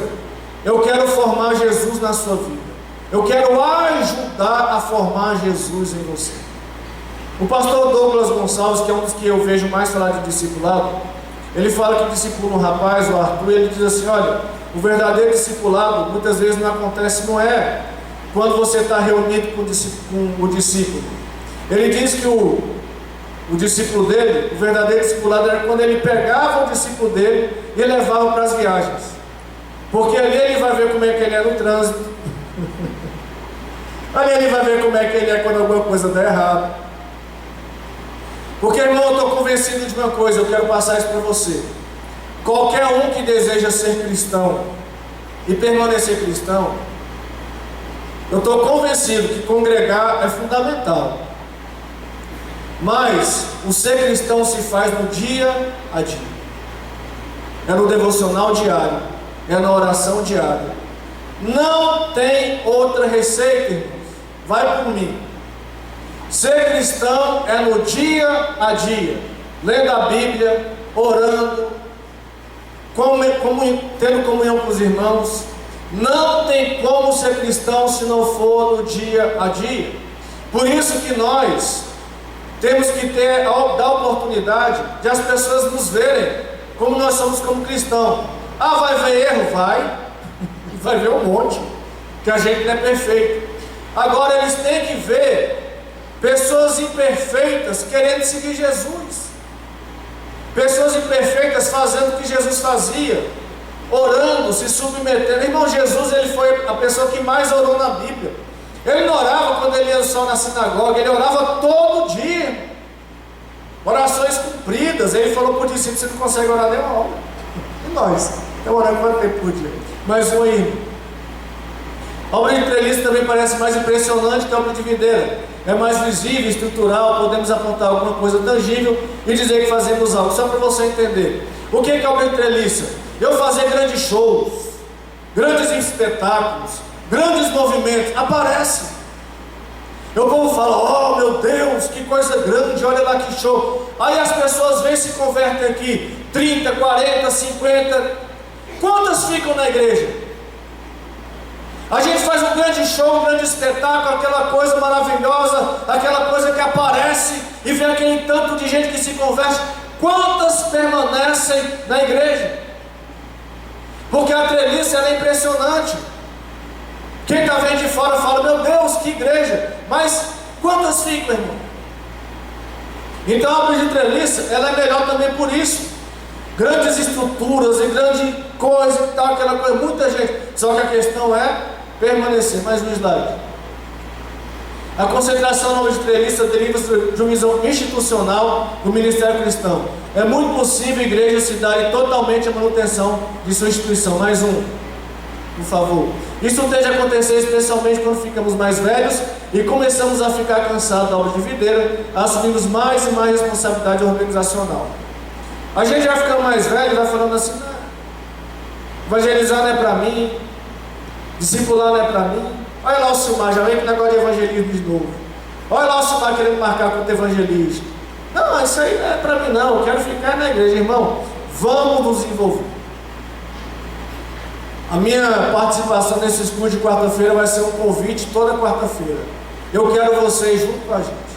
eu quero formar Jesus na sua vida. Eu quero ajudar a formar Jesus em você. O pastor Douglas Gonçalves, que é um dos que eu vejo mais falar de discipulado, ele fala que discipula um rapaz, o Arthur, e ele diz assim: olha, o verdadeiro discipulado muitas vezes não acontece, não é quando você está reunido com o discípulo. Ele diz que o discípulo dele, o verdadeiro discipulado, era quando ele pegava o discípulo dele e levava para as viagens. Porque ali ele vai ver como é que ele é no trânsito. Ali ele vai ver como é que ele é quando alguma coisa dá errado. Porque, irmão, eu estou convencido de uma coisa, eu quero passar isso para você. Qualquer um que deseja ser cristão e permanecer cristão, eu estou convencido que congregar é fundamental. Mas o ser cristão se faz no dia a dia. É no devocional diário, é na oração diária. Não tem outra receita, irmãos. Vai por mim. Ser cristão é no dia a dia, lendo a Bíblia, orando, tendo comunhão com os irmãos. Não tem como ser cristão se não for no dia a dia. Por isso que nós temos que dar oportunidade de as pessoas nos verem como nós somos como cristãos. Ah, vai ver erro? Vai ver um monte, que a gente não é perfeito. Agora eles têm que ver pessoas imperfeitas querendo seguir Jesus, pessoas imperfeitas fazendo o que Jesus fazia, orando, se submetendo. Irmão, Jesus, ele foi a pessoa que mais orou na Bíblia. Ele não orava quando ele ia só na sinagoga, ele orava todo dia, orações cumpridas. Ele falou para o discípulo: você não consegue orar nem uma hora. E nós? Estamos orando quanto tempo por dia? Mais um aí. A obra de treliço também parece mais impressionante que a obra de videira. É mais visível, estrutural, podemos apontar alguma coisa tangível e dizer que fazemos algo. Só para você entender. O que é a obra de treliço? Eu fazer grandes shows, grandes espetáculos, grandes movimentos. Aparece. O povo fala: oh meu Deus, que coisa grande, olha lá que show. Aí as pessoas vêm e se convertem aqui, 30, 40, 50. Quantas ficam na igreja? A gente faz um grande show, um grande espetáculo, aquela coisa maravilhosa, aquela coisa que aparece e vê aquele tanto de gente que se converte. Quantas permanecem na igreja? Porque a treliça ela é impressionante. Quem está vendo de fora fala: meu Deus, que igreja! Mas quantas ficam, irmão? Então a obra de treliça ela é melhor também por isso. Grandes estruturas e grande coisa e tal, aquela coisa, muita gente. Só que a questão é permanecer. Mais um slide. A concentração na obra de treliça deriva-se de uma visão institucional do ministério cristão. É muito possível a igreja se dar totalmente a manutenção de sua instituição. Mais um, por favor. Isso tende a acontecer especialmente quando ficamos mais velhos e começamos a ficar cansados da obra de videira, assumimos mais e mais responsabilidade organizacional. A gente vai ficando mais velho, vai falando assim: não, evangelizar não é para mim, discipular não é para mim. Olha lá o Silmar, já vem com o negócio de evangelismo de novo. Olha lá o Silmar querendo marcar contra o evangelismo. Não, isso aí não é para mim não, eu quero ficar na igreja. Irmão, vamos nos envolver. A minha participação nesses cursos de quarta-feira vai ser um convite toda quarta-feira. Eu quero vocês junto com a gente.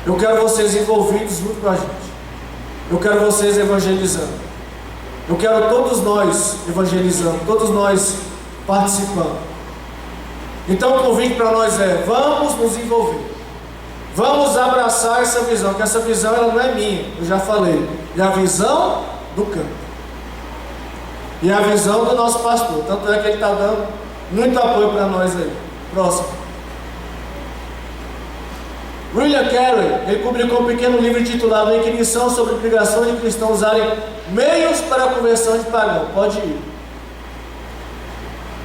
Eu quero vocês envolvidos junto com a gente. Eu quero vocês evangelizando. Eu quero todos nós evangelizando, todos nós participando. Então o convite para nós é: vamos nos envolver. Vamos abraçar essa visão, que essa visão ela não é minha, eu já falei. É a visão do campo. E a visão do nosso pastor. Tanto é que ele está dando muito apoio para nós aí. Próximo. William Carey, ele publicou um pequeno livro intitulado Inquisição sobre a obrigação de cristãos usarem meios para a conversão de pagão. Pode ir.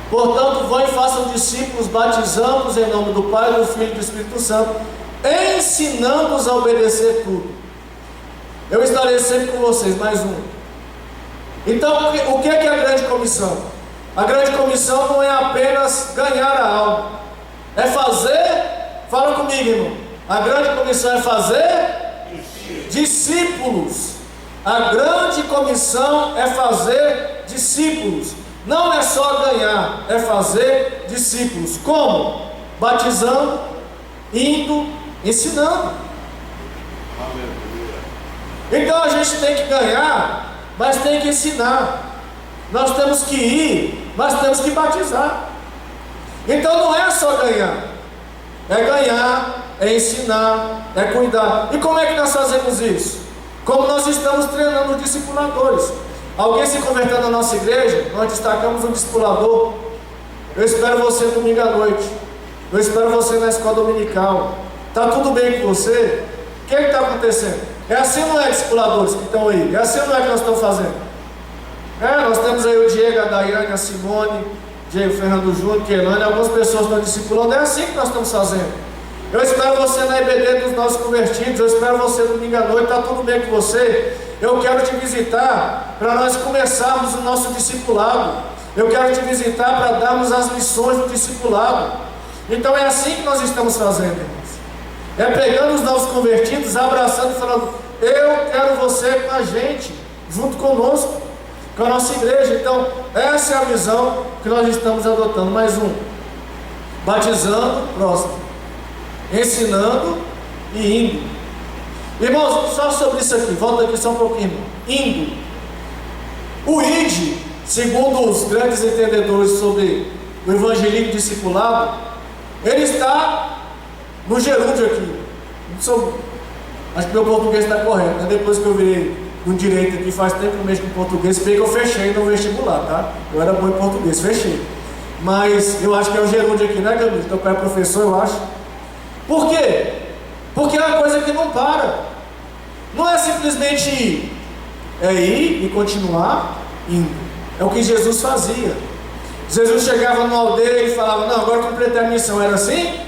Portanto, vão e façam discípulos, batizando-os em nome do Pai, do Filho e do Espírito Santo, ensinando-os a obedecer tudo. Eu estarei sempre com vocês. Mais um. Então, o que é a grande comissão? A grande comissão não é apenas ganhar a alma, é fazer. Fala comigo, irmão. A grande comissão é fazer discípulos. A grande comissão é fazer discípulos. Não é só ganhar, é fazer discípulos. Como? Batizando, indo, ensinando. Então a gente tem que ganhar, mas tem que ensinar. Nós temos que ir, mas temos que batizar. Então não é só ganhar, é ganhar, é ensinar, é cuidar. E como é que nós fazemos isso? Como nós estamos treinando os discipuladores. Alguém se convertendo na nossa igreja, nós destacamos um discipulador. Eu espero você domingo à noite. Eu espero você na escola dominical. Está tudo bem com você? O que está acontecendo? É assim ou não é, discipuladores que estão aí? É assim ou não é que nós estamos fazendo? Nós temos aí o Diego, a Daiane, a Simone, Diego Fernando Júnior, Kelane, algumas pessoas estão discipulando. É assim que nós estamos fazendo. Eu espero você na EBD dos nossos convertidos. Eu espero você domingo à noite. Está tudo bem com você? Eu quero te visitar para nós começarmos o nosso discipulado. Eu quero te visitar para darmos as lições do discipulado. Então é assim que nós estamos fazendo, irmãos. É pegando os nossos convertidos, abraçando e falando: eu quero você com a gente, junto conosco, com a nossa igreja. Então essa é a visão que nós estamos adotando. Mais um. Batizando, próximo. ensinando e indo. Irmãos, só sobre isso aqui, volta aqui só um pouquinho, irmão. Indo. O id, segundo os grandes entendedores sobre o evangelismo discipulado, ele está no gerúndio aqui. Acho que meu português está correto, né? Depois que eu virei no direito aqui, faz tempo mesmo em português, bem que eu fechei no vestibular, tá? Eu era bom em português, fechei. Mas eu acho que é o gerúndio aqui, né, Camilo? Teu pai é professor, eu acho. Por quê? Porque é uma coisa que não para. Não é simplesmente ir e continuar indo. É o que Jesus fazia. Jesus chegava numa aldeia e falava: não, agora completei a missão. Era assim?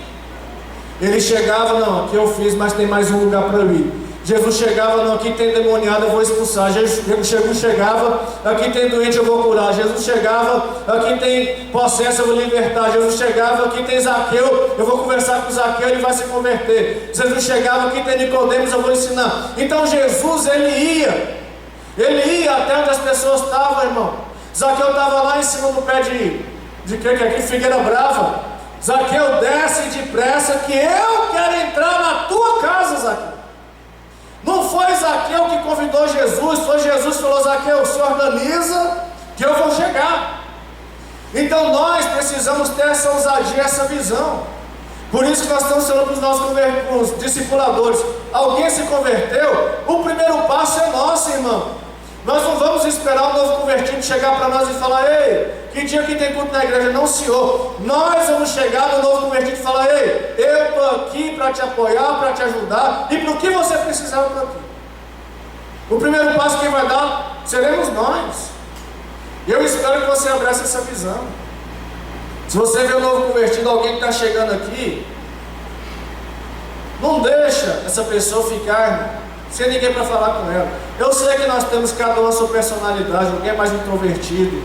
Ele chegava: não, aqui eu fiz, mas tem mais um lugar para eu ir. Jesus chegava: não, aqui tem demoniado, eu vou expulsar. Jesus chegava: aqui tem doente, eu vou curar. Jesus chegava: aqui tem possesso, eu vou libertar. Jesus chegava: aqui tem Zaqueu, eu vou conversar com Zaqueu, ele vai se converter. Jesus chegava: aqui tem Nicodemos, eu vou ensinar. Então Jesus, ele ia até onde as pessoas estavam, irmão. Zaqueu estava lá em cima do pé de que aqui? Figueira Brava. Zaqueu, desce depressa que eu quero entrar na tua casa, Zaqueu. Não foi Zaqueu que convidou Jesus, foi Jesus que falou: Zaqueu, se organiza que eu vou chegar. Então nós precisamos ter essa ousadia, essa visão. Por isso que nós estamos falando para os nossos discipuladores: alguém se converteu, o primeiro passo é nosso, irmão. Nós não vamos esperar o novo convertido chegar para nós e falar: ei, que dia que tem culto na igreja? Não, senhor. Nós vamos chegar no novo convertido e falar: ei, eu estou aqui para te apoiar, para te ajudar, e para o que você precisar eu estou aqui. O primeiro passo quem vai dar seremos nós. E eu espero que você abrace essa visão. Se você vê o novo convertido, alguém que está chegando aqui, não deixa essa pessoa ficar, irmão, sem ninguém para falar com ela. Eu sei que nós temos cada um a sua personalidade. Alguém é mais introvertido,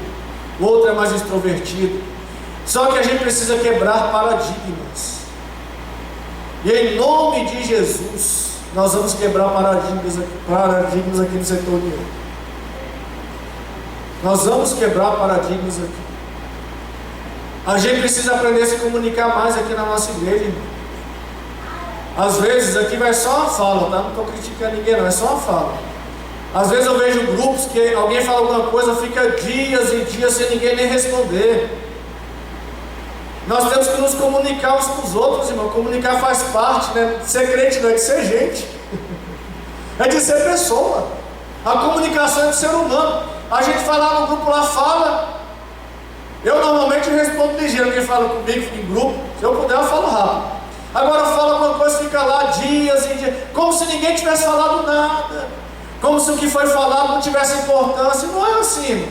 o outro é mais extrovertido. Só que a gente precisa quebrar paradigmas. E em nome de Jesus, nós vamos quebrar paradigmas aqui no setor união. Nós vamos quebrar paradigmas aqui. A gente precisa aprender a se comunicar mais aqui na nossa igreja, irmão. Às vezes aqui vai só uma fala, tá? Não estou criticando ninguém não, é só uma fala. Às vezes eu vejo grupos que alguém fala alguma coisa, fica dias e dias sem ninguém nem responder. Nós temos que nos comunicar uns com os outros, irmão. Comunicar faz parte, né? De ser crente não é de ser gente. É de ser pessoa. A comunicação é de ser humano. A gente fala no grupo lá, fala. Eu normalmente respondo ligeiro. Quem fala comigo em grupo, se eu puder eu falo rápido. Agora fala alguma coisa, fica lá dias e dias, como se ninguém tivesse falado nada, como se o que foi falado não tivesse importância. Não é assim, irmão.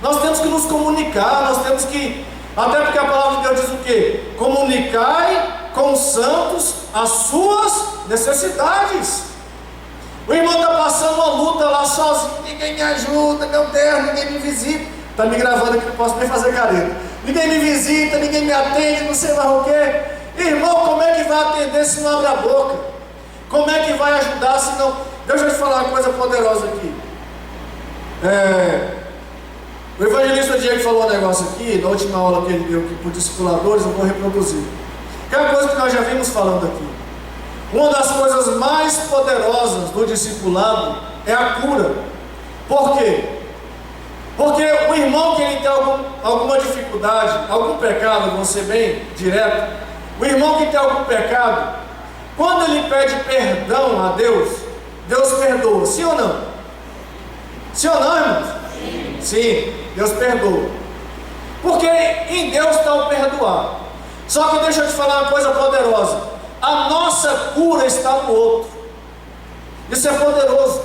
Nós temos que nos comunicar, nós temos que, até porque a palavra de Deus diz o quê? Comunicai com os santos as suas necessidades. O irmão está passando uma luta lá sozinho, ninguém me ajuda, meu Deus, ninguém me visita. Está me gravando aqui, não posso nem fazer careta. Ninguém me visita, ninguém me atende, não sei mais o quê. Irmão, como é que vai atender se não abre a boca? Como é que vai ajudar se não... Deixa eu te falar uma coisa poderosa aqui. O evangelista Diego falou um negócio aqui, na última aula que ele deu aqui para os discipuladores, eu vou reproduzir. Que é uma coisa que nós já vimos falando aqui. Uma das coisas mais poderosas do discipulado é a cura. Por quê? Porque o irmão que ele tem alguma dificuldade, algum pecado, vou ser bem direto, o irmão que tem algum pecado, quando ele pede perdão a Deus, Deus perdoa, sim ou não? Sim ou não, irmãos? Sim. Sim, Deus perdoa. Porque em Deus está o perdoar. Só que deixa eu te falar uma coisa poderosa: a nossa cura está no outro. Isso é poderoso.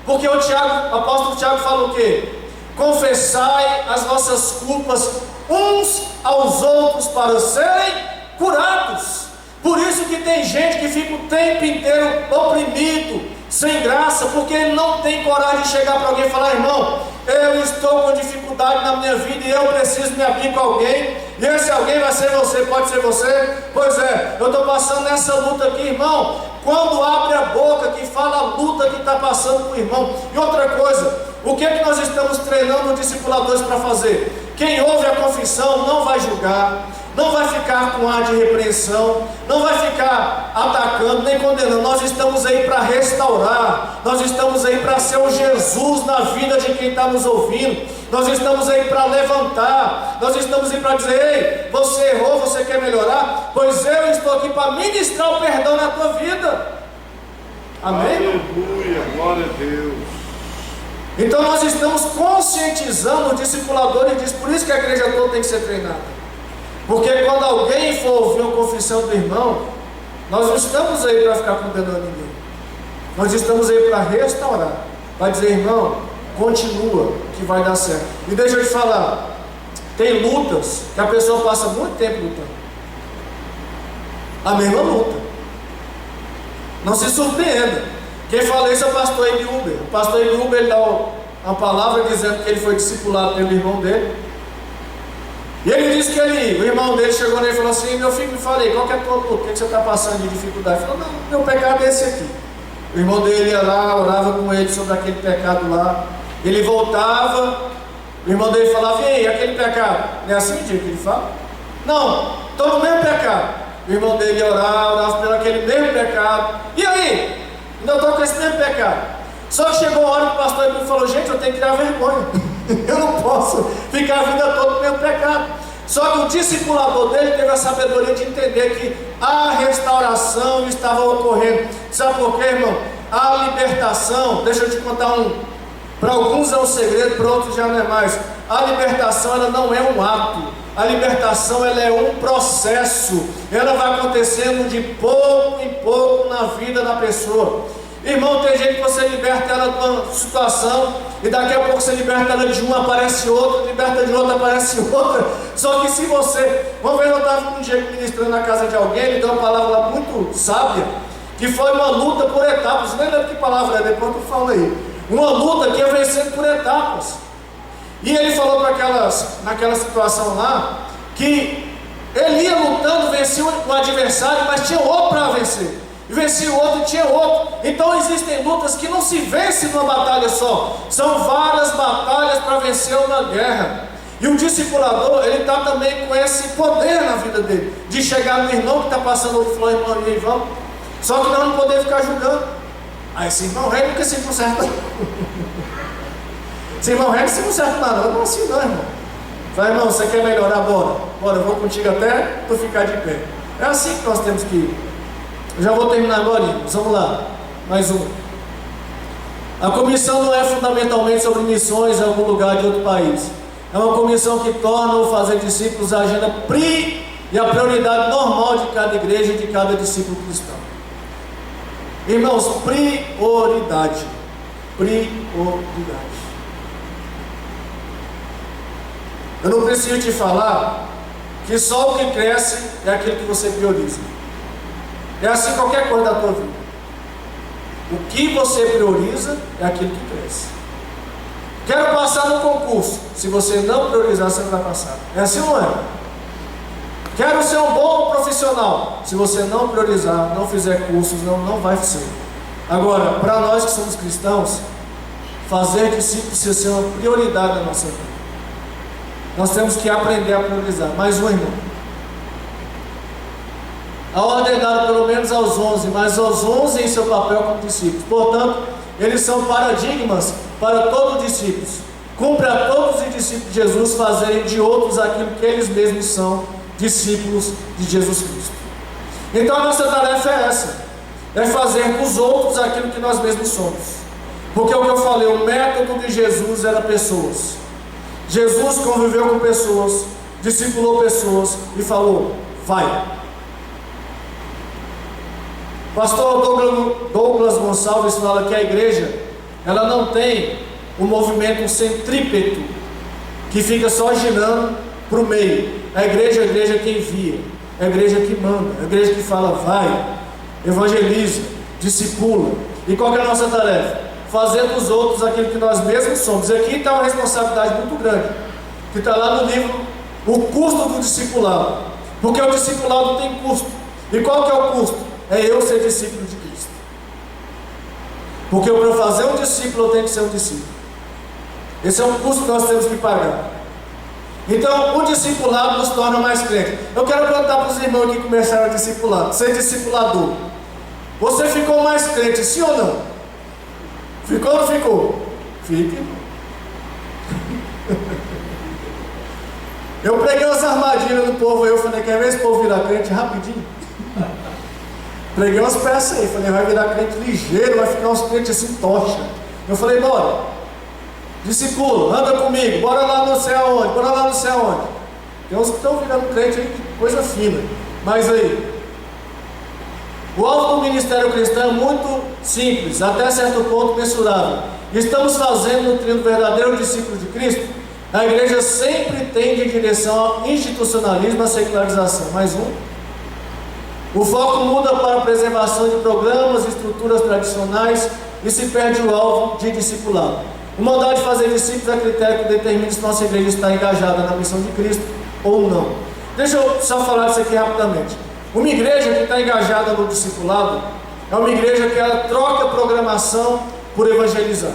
Porque o apóstolo Tiago fala o quê? Confessai as vossas culpas uns aos outros para serem curados. Por isso que tem gente que fica o tempo inteiro oprimido, sem graça, porque ele não tem coragem de chegar para alguém e falar: irmão, eu estou com dificuldade na minha vida e eu preciso me abrir com alguém, e esse alguém vai ser você, pode ser você? Pois é, eu estou passando nessa luta aqui, irmão. Quando abre a boca, que fala a luta que está passando com o irmão. E outra coisa, o que é que nós estamos treinando os discipuladores para fazer? Quem ouve a confissão não vai julgar. não vai ficar com ar de repreensão, não vai ficar atacando, nem condenando. Nós estamos aí para restaurar, nós estamos aí para ser o Jesus na vida de quem está nos ouvindo, nós estamos aí para levantar, nós estamos aí para dizer: ei, você errou, você quer melhorar? Pois eu estou aqui para ministrar o perdão na tua vida. Amém? Aleluia, glória a Deus. Então nós estamos conscientizando o discipulador e diz, por isso que a igreja toda tem que ser treinada. Porque quando alguém for ouvir uma confissão do irmão, nós não estamos aí para ficar condenando ninguém. Nós estamos aí para restaurar, para dizer: irmão, continua, que vai dar certo. E deixa eu te falar, tem lutas que a pessoa passa muito tempo lutando. A mesma luta. Não se surpreenda. Quem fala isso é o pastor Eliuber. O pastor Eliuber dá uma palavra dizendo que ele foi discipulado pelo irmão dele. E ele disse que o irmão dele chegou nele e falou assim: meu filho, me fala aí, qual que é a tua luta? O que você está passando de dificuldade? Ele falou: não, meu pecado é esse aqui. O irmão dele ia lá, orava com ele sobre aquele pecado lá. Ele voltava, o irmão dele falava: e aí, aquele pecado? Não é assim que ele fala? Não, estou no mesmo pecado. O irmão dele ia orar, orava pelo aquele mesmo pecado. E aí? Ainda estou com esse mesmo pecado. Só que chegou uma hora que o pastor Eliuber falou: gente, eu tenho que tirar vergonha. Eu não posso ficar a vida toda no mesmo pecado. Só que o discipulador dele teve a sabedoria de entender que a restauração estava ocorrendo. Sabe por quê, irmão? A libertação, deixa eu te contar para alguns é um segredo, para outros já não é mais. A libertação, ela não é um ato. A libertação, ela é um processo. Ela vai acontecendo de pouco em pouco na vida da pessoa. Irmão, tem gente que você liberta ela de uma situação e daqui a pouco você liberta ela de uma, aparece outra, liberta de outra, aparece outra. Só que se você... Uma vez eu estava um dia ministrando na casa de alguém, ele deu uma palavra lá muito sábia, que foi uma luta por etapas. Nem lembro que palavra é, depois tu fala aí. Uma luta que ia vencendo por etapas. E ele falou naquela situação lá, que ele ia lutando, vencia o adversário, mas tinha outro para vencer. E vencia o outro e tinha outro. Então existem lutas que não se vencem numa batalha só. São várias batalhas para vencer uma guerra. E o discipulador, ele está também com esse poder na vida dele, de chegar no irmão que está passando outro, falou: irmão, e aí, vamos? Só que nós não podemos ficar julgando. Aí esse irmão rei nunca se conserta. Esse irmão rei não se conserta nada. Não é assim não, irmão. Fala: irmão, você quer melhorar? Bora. Bora, eu vou contigo até tu ficar de pé. É assim que nós temos que ir. Eu já vou terminar agora, irmãos. Vamos lá. Mais um. A comissão não é fundamentalmente sobre missões em algum lugar de outro país. É uma comissão que torna o fazer discípulos a agenda e a prioridade normal de cada igreja e de cada discípulo cristão. Irmãos, prioridade. Prioridade. Eu não preciso te falar que só o que cresce é aquilo que você prioriza. É assim qualquer coisa da tua vida. O que você prioriza é aquilo que cresce. Quero passar no concurso. Se você não priorizar, você não vai passar. É assim ou não é? Quero ser um bom profissional. Se você não priorizar, não fizer cursos, não vai ser. Agora, para nós que somos cristãos, fazer discípulos precisa ser uma prioridade da nossa vida. Nós temos que aprender a priorizar. Mais um, irmão. A ordem é dada pelo menos aos 11, mas aos 11 em seu papel como discípulos. Portanto, eles são paradigmas para todos os discípulos. Cumpre a todos os discípulos de Jesus fazerem de outros aquilo que eles mesmos são, discípulos de Jesus Cristo. Então a nossa tarefa é essa, é fazer dos outros aquilo que nós mesmos somos. Porque o que eu falei, o método de Jesus era pessoas. Jesus conviveu com pessoas, discipulou pessoas e falou: vai. Pastor Douglas Gonçalves fala que a igreja, ela não tem um movimento centrípeto que fica só girando para o meio. A igreja é a igreja que envia, é a igreja que manda, é a igreja que fala: vai, evangeliza, discipula. E qual que é a nossa tarefa? Fazer dos outros aquilo que nós mesmos somos. E aqui está uma responsabilidade muito grande, que está lá no livro, o custo do discipulado. Porque o discipulado tem custo. E qual que é o custo? É eu ser discípulo de Cristo. Porque para eu fazer um discípulo, eu tenho que ser um discípulo. Esse é um custo que nós temos que pagar. Então, o discipulado nos torna mais crentes. Eu quero perguntar para os irmãos que começaram a discipulado, ser discipulador. Você ficou mais crente, sim ou não? Ficou ou não ficou? Fique. Eu preguei umas armadilhas no povo aí, eu falei, quer ver esse povo virar crente rapidinho? Preguei umas peças aí, falei, vai virar crente ligeiro, vai ficar uns crentes assim, tocha. Eu falei, bora, discípulo, anda comigo, bora lá não sei aonde, bora lá não sei aonde. Tem uns que estão virando crente aí, coisa fina. Mas aí, o alvo do ministério cristão é muito simples, até certo ponto mensurável. Estamos fazendo, nutrindo o verdadeiro discípulo de Cristo. A igreja sempre tende em direção ao institucionalismo, à secularização. Mais um. O foco muda para a preservação de programas e estruturas tradicionais e se perde o alvo de discipulado. O mandato de fazer discípulos é critério que determina se nossa igreja está engajada na missão de Cristo ou não. Deixa eu só falar disso aqui rapidamente. Uma igreja que está engajada no discipulado é uma igreja que ela troca programação por evangelizar.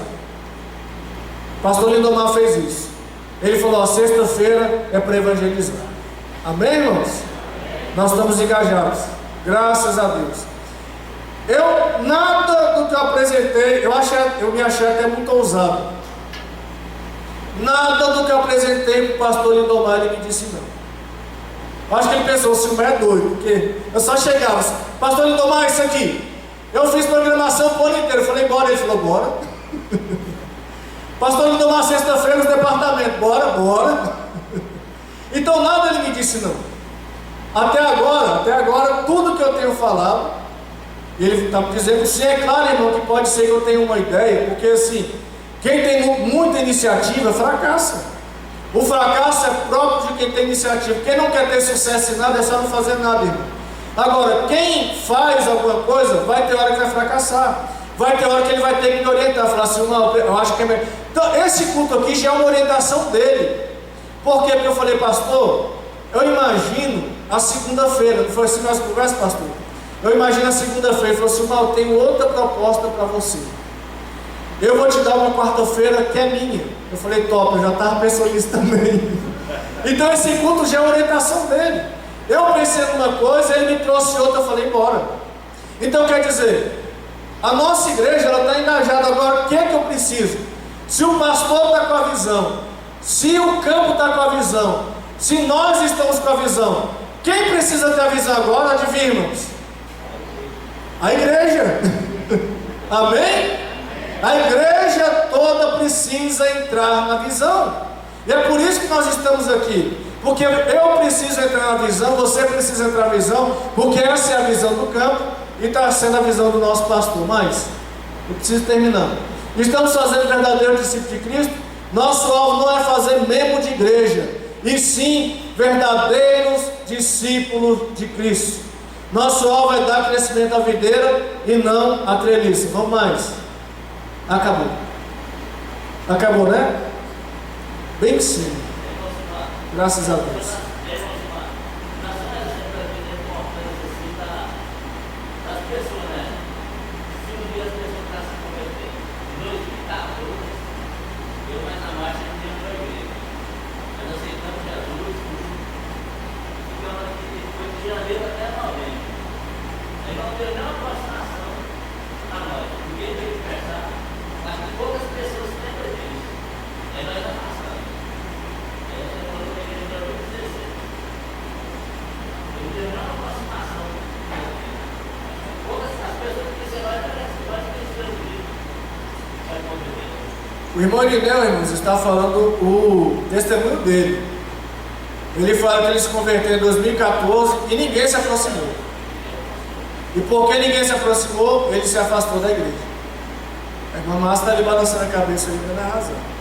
O pastor Lindomar fez isso. Ele falou, sexta-feira é para evangelizar. Amém, irmãos? Nós estamos engajados. Graças a Deus. Nada do que eu apresentei, eu me achei até muito ousado. Nada do que eu apresentei para o pastor Lindomar, ele me disse não. Acho que ele pensou, o Silmar é doido, porque eu só chegava assim, pastor Lindomar, isso aqui. Eu fiz programação o ano inteiro. Eu falei, bora. Ele falou, bora. Pastor Lindomar, sexta-feira nos departamentos. Bora. Então nada ele me disse não. Até agora, tudo que eu tenho falado, ele está me dizendo sim, é claro, irmão, que pode ser que eu tenha uma ideia, porque assim, quem tem muita iniciativa fracassa. O fracasso é próprio de quem tem iniciativa. Quem não quer ter sucesso em nada é só não fazer nada, irmão. Agora, quem faz alguma coisa, vai ter hora que vai fracassar. Vai ter hora que ele vai ter que me orientar, falar assim, não, eu acho que é melhor. Então, esse culto aqui já é uma orientação dele. Por quê? Porque eu falei, pastor, eu imagino a segunda-feira, não foi assim que nós conversamos, pastor? Eu imagino a segunda-feira, ele falou assim, não, eu tenho outra proposta para você. Eu vou te dar uma quarta-feira que é minha. Eu falei, top, eu já estava pensando nisso também. Então esse culto já é uma orientação dele. Eu pensei numa coisa, ele me trouxe outra, eu falei, bora. Então quer dizer, a nossa igreja está engajada agora. O que é que eu preciso? Se o pastor está com a visão, se o campo está com a visão, se nós estamos com a visão, quem precisa ter a visão agora? Adivinha, irmãos? A igreja. Amém? A igreja toda precisa entrar na visão. E é por isso que nós estamos aqui. Porque eu preciso entrar na visão, você precisa entrar na visão, porque essa é a visão do campo e está sendo a visão do nosso pastor. Mas, eu preciso terminar. Estamos fazendo verdadeiro discípulo de Cristo. Nosso alvo não é fazer membro de igreja, e sim verdadeiros discípulos de Cristo. Nosso alvo é dar crescimento à videira e não à treliça. Vamos mais. Acabou. Acabou, né? Bem sim. Graças a Deus. O irmão Irineu, irmãos, está falando o testemunho dele. Ele fala que ele se converteu em 2014 e ninguém se aproximou. E porque ninguém se aproximou, ele se afastou da igreja. A irmã Márcia está ali balançando a cabeça, ainda não é razão.